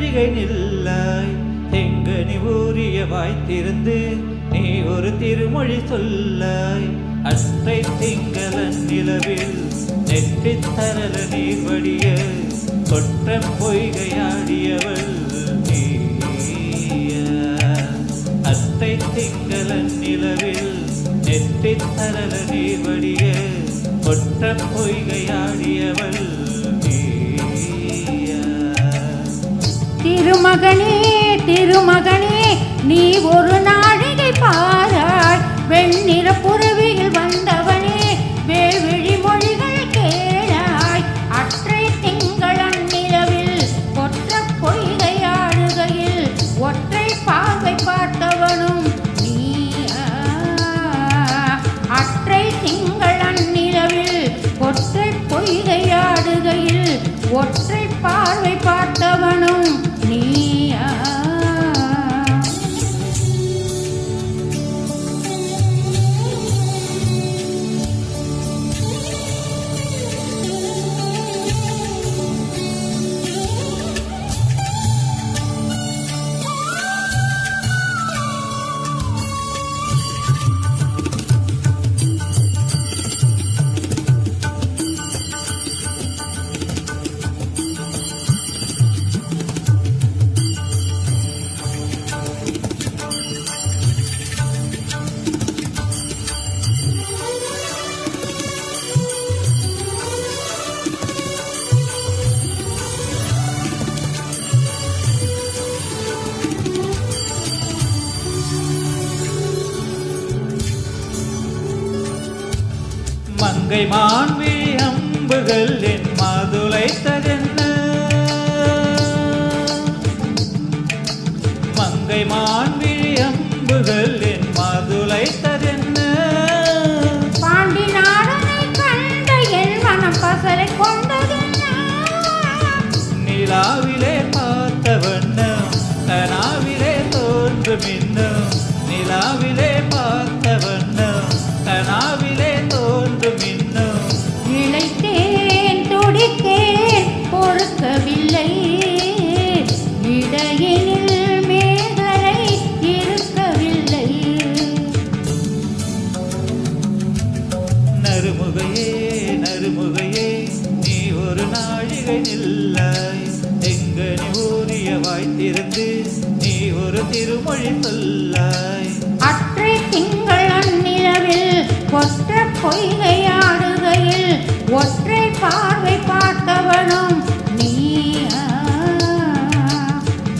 நாழிகை நில்லாய். தெங்கனி ஊறிய வாய்த்திருந்து நீ ஒரு திருமொழி சொல்லாய். அற்றை திங்களன் நிலவில் நெற்றித் தரல நீர் வடிய கொற்றம் பொய்கையாடியவள் நீயா. அற்றை திங்களன் நிலவில் நெற்றித் தரல நீர் வடிய கொற்றம் பொய்கையாடியவள் நீயா. திருமகனே திருமகனே நீ ஒரு நாழிகை பாராய். வெண்ணிற புறவியில் வந்தவனே வேள்விழி மொழிகள் கேளாய். அற்றை திங்களன் நிலவில் கொற்ற பொய்கையாடுகையில் ஒற்றை பார்வை பார்த்தவனும் நீயா. அற்றை திங்களன் நிலவில் ஒற்றை பொய்கையாடுகையில் ஒற்றை பார்வை பார்த்தவனும் நீயா. மங்கை மான்விழி அம்புகள் என் மாதுளைத்ததென்ன. மங்கை மான்விழி அம்புகள் என் மாதுளைத்ததென்ன. பாண்டி நாடனை கண்ட என் மனம் பசலை கொண்டதென்ன. நிலாவிலே பார்த்த வண்ணம் கனாவிலே தோன்றும் இன்னும். நிலாவிலே பார்த்த வண்ணம் கனாவிலே தோன்றும் இன்னும். இளைத்தேன் துடித்தேன் பொறுக்கவில்லை. இடையினில் மேகலை இருக்கவில்லை. நறுமுகையே நறுமுகையே நீ ஒரு நாழிகை நில்லாய். எங்கனி ஊறிய வாய்த்திருந்து நீ ஒரு திருமொழி சொல்லாய். அற்றை திங்களன் நிலவில் கொற்ற பொய்கையாடுகையில் ஒற்றை பார்வை பார்த்தவனும் நீயா.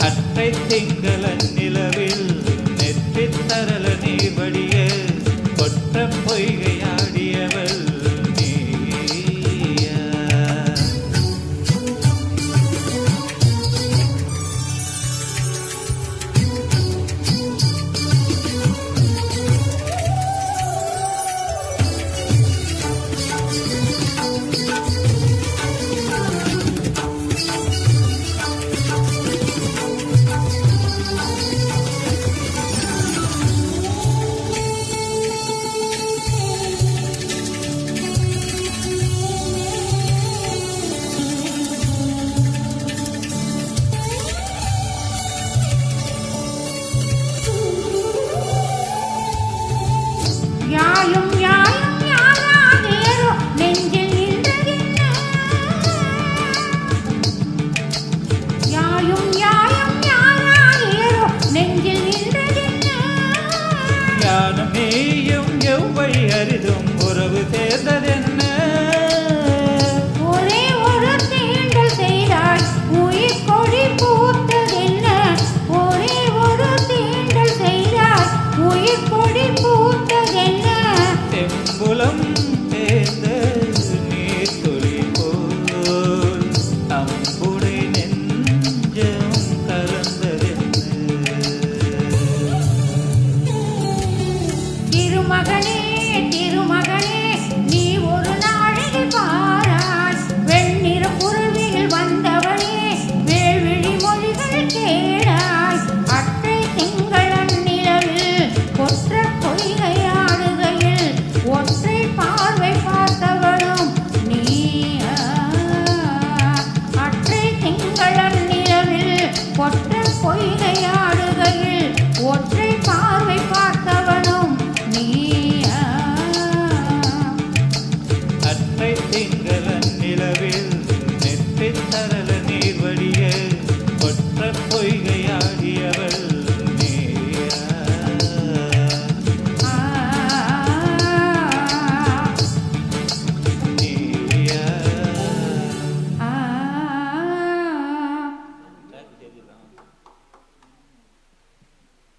அற்றை திங்களன் நிலவில் நெற்றித் தரல நீர் வடிய கொற்ற பொய்கையாடியவள் நீயா. திங்கள்